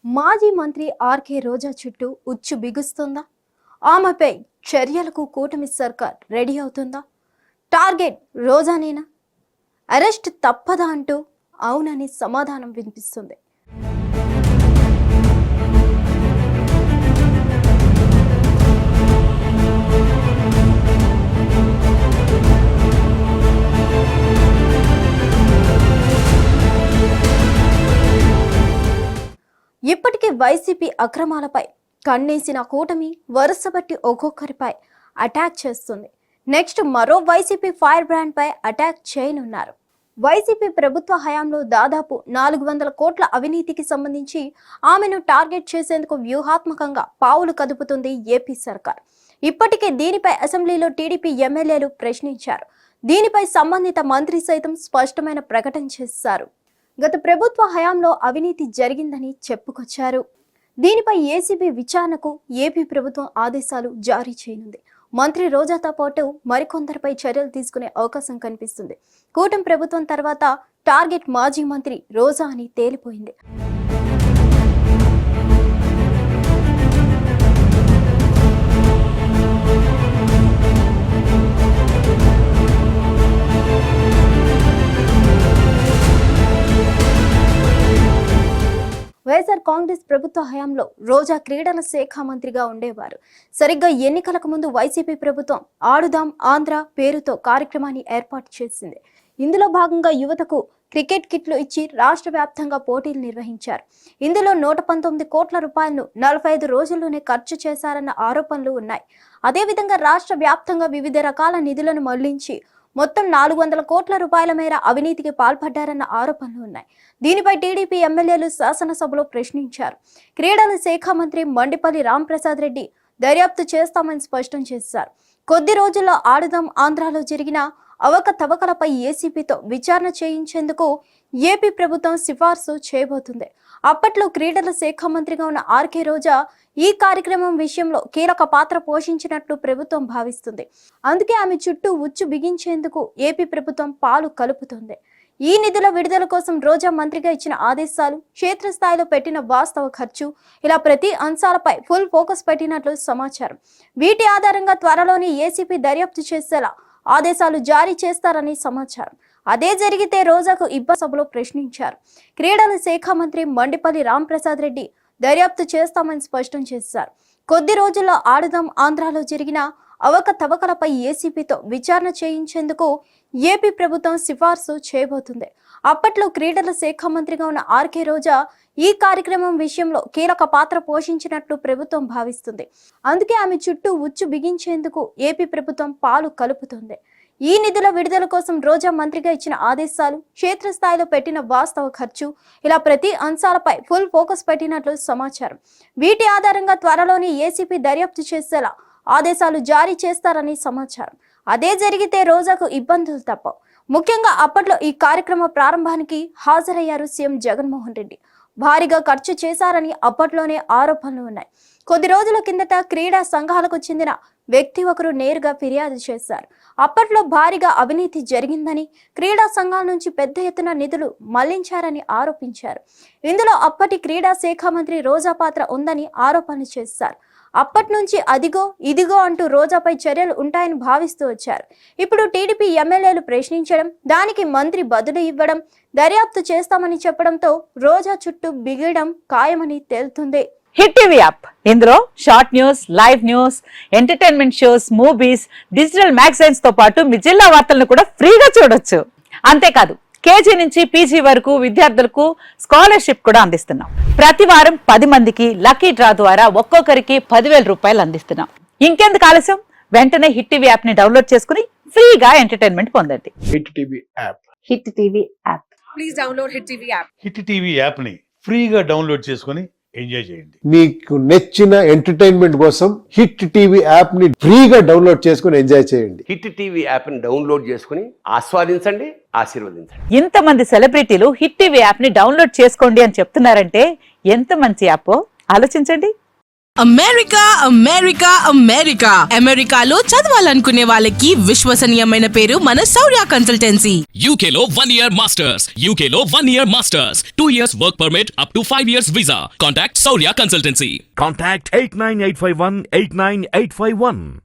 మాజీ మంత్రి ఆర్కే రోజా చుట్టూ ఉచ్చు బిగుస్తుందా? ఆమెపై చర్యలకు కూటమి సర్కార్ రెడీ అవుతుందా? టార్గెట్ రోజానేనా? అరెస్ట్ తప్పదా అంటూ అవునని సమాధానం వినిపిస్తుంది. ఇప్పటికే వైసీపీ అక్రమాలపై కన్నేసిన కూటమి వరుసబట్టి ఒక్కొక్కరిపై అటాక్ చేస్తుంది. నెక్స్ట్ మరో వైసీపీ ఫైర్ బ్రాండ్ పై అటాక్ చేయనున్నారు. వైసీపీ ప్రభుత్వ హయాంలో దాదాపు 400 కోట్ల అవినీతికి సంబంధించి ఆమెను టార్గెట్ చేసేందుకు వ్యూహాత్మకంగా పావులు కదుపుతుంది ఏపీ సర్కార్. ఇప్పటికే దీనిపై అసెంబ్లీలో టీడీపీ ఎమ్మెల్యేలు ప్రశ్నించారు. దీనిపై సంబంధిత మంత్రి సైతం స్పష్టమైన ప్రకటన చేశారు. గత ప్రభుత్వ హయాంలో అవినీతి జరిగిందని చెప్పుకొచ్చారు. దీనిపై ఏసీబీ విచారణకు ఏపీ ప్రభుత్వం ఆదేశాలు జారీ చేయనుంది. మంత్రి రోజాతో పాటు మరికొందరిపై చర్యలు తీసుకునే అవకాశం కనిపిస్తుంది. కూటమి ప్రభుత్వం తర్వాత టార్గెట్ మాజీ మంత్రి రోజా అని తేలిపోయింది. వైఎస్ఆర్ కాంగ్రెస్ ప్రభుత్వ హయాంలో రోజా క్రీడల శాఖ మంత్రిగా ఉండేవారు. సరిగ్గా ఎన్నికలకు ముందు వైసీపీ ప్రభుత్వం ఆడుదాం ఆంధ్ర పేరుతో కార్యక్రమాన్ని ఏర్పాటు చేసింది. ఇందులో భాగంగా యువతకు క్రికెట్ కిట్లు ఇచ్చి రాష్ట్ర వ్యాప్తంగా పోటీలు నిర్వహించారు. ఇందులో 119 కోట్ల రూపాయలను 45 రోజుల్లోనే ఖర్చు చేశారన్న ఆరోపణలు ఉన్నాయి. అదేవిధంగా రాష్ట్ర వ్యాప్తంగా వివిధ రకాల నిధులను మళ్లించి మొత్తం 400 కోట్ల రూపాయల మేర అవినీతికి పాల్పడ్డారన్న ఆరోపణలు ఉన్నాయి. దీనిపై టీడీపీ ఎమ్మెల్యేలు శాసనసభలో ప్రశ్నించారు. క్రీడల శాఖ మంత్రి మండిపల్లి రాంప్రసాద్ రెడ్డి దర్యాప్తు చేస్తామని స్పష్టం చేశారు. కొద్ది రోజుల్లో ఆడుదాం ఆంధ్రాలో జరిగిన అవకతవకలపై ఏసీబీతో విచారణ చేయించేందుకు ఏపీ ప్రభుత్వం సిఫార్సు చేయబోతుంది. అప్పట్లో క్రీడల శాఖ మంత్రిగా ఉన్న ఆర్కే రోజా ఈ కార్యక్రమం విషయంలో కీలక పాత్ర పోషించినట్లు ప్రభుత్వం భావిస్తుంది. అందుకే ఆమె చుట్టూ ఉచ్చు బిగించేందుకు ఏపీ ప్రభుత్వం పాలు కలుపుతుంది. ఈ నిధుల విడుదల కోసం రోజా మంత్రిగా ఇచ్చిన ఆదేశాలు, క్షేత్రస్థాయిలో పెట్టిన వాస్తవ ఖర్చు, ఇలా ప్రతి అంశాలపై ఫుల్ ఫోకస్ పెట్టినట్లు సమాచారం. వీటి ఆధారంగా త్వరలోనే ఏసీపీ దర్యాప్తు చేసేలా ఆదేశాలు జారీ చేస్తారని సమాచారం. అదే జరిగితే రోజాకు ఇబ్బంది సభలో ప్రశ్నించారు. క్రీడల శాఖ మంత్రి మండిపల్లి రాంప్రసాద్ రెడ్డి దర్యాప్తు చేస్తామని స్పష్టం చేశారు. కొద్ది రోజుల్లో ఆడుదాం ఆంధ్రాలో జరిగిన అవకతవకలపై ఏసీబీతో విచారణ చేయించేందుకు ఏపీ ప్రభుత్వం సిఫార్సు చేయబోతుంది. అప్పట్లో క్రీడల శాఖ మంత్రిగా ఉన్న ఆర్కే రోజా ఈ కార్యక్రమం విషయంలో కీలక పాత్ర పోషించినట్లు ప్రభుత్వం భావిస్తుంది. అందుకే ఆమె చుట్టూ ఉచ్చు బిగించేందుకు ఏపీ ప్రభుత్వం పాలు కలుపుతుంది. ఈ నిధుల విడుదల కోసం రోజా మంత్రిగా ఇచ్చిన ఆదేశాలు, క్షేత్రస్థాయిలో పెట్టిన వాస్తవ ఖర్చు, ఇలా ప్రతి అంశాలపై ఫుల్ ఫోకస్ పెట్టినట్లు సమాచారం. వీటి ఆధారంగా త్వరలోనే ఏసీపీ దర్యాప్తు చేసేలా ఆదేశాలు జారీ చేస్తారని సమాచారం. అదే జరిగితే రోజాకు ఇబ్బందులు తప్పవు. ముఖ్యంగా అప్పట్లో ఈ కార్యక్రమ ప్రారంభానికి హాజరయ్యారు సీఎం జగన్మోహన్ రెడ్డి. భారీగా ఖర్చు చేశారని అప్పట్లోనే ఆరోపణలు ఉన్నాయి. కొద్ది రోజుల కిందట క్రీడా సంఘాలకు చెందిన వ్యక్తి ఒకరు నేరుగా ఫిర్యాదు చేశారు. అప్పట్లో భారీగా అవినీతి జరిగిందని, క్రీడా సంఘాల నుంచి పెద్ద ఎత్తున నిధులు మళ్లించారని ఆరోపించారు. ఇందులో అప్పటి క్రీడా శాఖ మంత్రి రోజా పాత్ర ఉందని ఆరోపణలు చేశారు. అప్పటి నుంచి అదిగో ఇదిగో అంటూ రోజాపై చర్యలు ఉంటాయని భావిస్తూ వచ్చారు. ఇప్పుడు టీడీపీ ఎమ్మెల్యేలు ప్రశ్నించడం, దానికి మంత్రి బదులు ఇవ్వడం, దర్యాప్తు చేస్తామని చెప్పడంతో రోజా చుట్టూ బిగడం ఖాయమని తేలుతుంది. హిట్ టీవీ యాప్, ఇందులో short news, live news, entertainment shows, movies, digital magazines తో పాటు మీ జిల్లా వార్తలను కూడా ఫ్రీగా చూడొచ్చు. అంతేకాదు కేజీ నుంచి పీజీ వరకు విద్యార్థులకు స్కాలర్షిప్ కూడా అందిస్తున్నాం. ప్రతి వారం 10 మందికి లక్కీ డ్రా ద్వారా ఒక్కొక్కరికి 10,000 రూపాయలు అందిస్తున్నాం. ఇంకెందుకు ఆలస్యం, వెంటనే హిట్ టీవీ యాప్ ని డౌన్లోడ్ చేసుకుని ఫ్రీగా ఎంటర్టైన్మెంట్ పొందండి. Hit TV app. Hit TV app. Please download hit TV app. Hit TV app ని ఫ్రీగా డౌన్లోడ్ చేసుకుని ఎంజాయ్ చేయండి. మీకు నచ్చిన ఎంటర్టైన్మెంట్ కోసం హిట్ టీవీ యాప్ ని ఫ్రీగా డౌన్లోడ్ చేసుకుని ఎంజాయ్ చేయండి. హిట్ టీవీ యాప్ ని డౌన్లోడ్ చేసుకుని ఆస్వాదించండి, ఆశీర్వదించండి. ఇంతమంది సెలబ్రిటీలు హిట్ టీవీ యాప్ ని డౌన్లోడ్ చేసుకోండి అని చెప్తున్నారంటే ఎంత మంచి యాప్ ఆలోచించండి. అమెరికా అమెరికా అమెరికా అమెరికాలో చదవాలనుకునే వాళ్ళకి విశ్వసనీయమైన పేరు మన శౌర్య కన్సల్టెన్సీ. UK లో 1 year masters. UK లో 1 year masters. 2 years work permit up to 5 years visa. Contact Saurya Consultancy. Contact 89851 89851.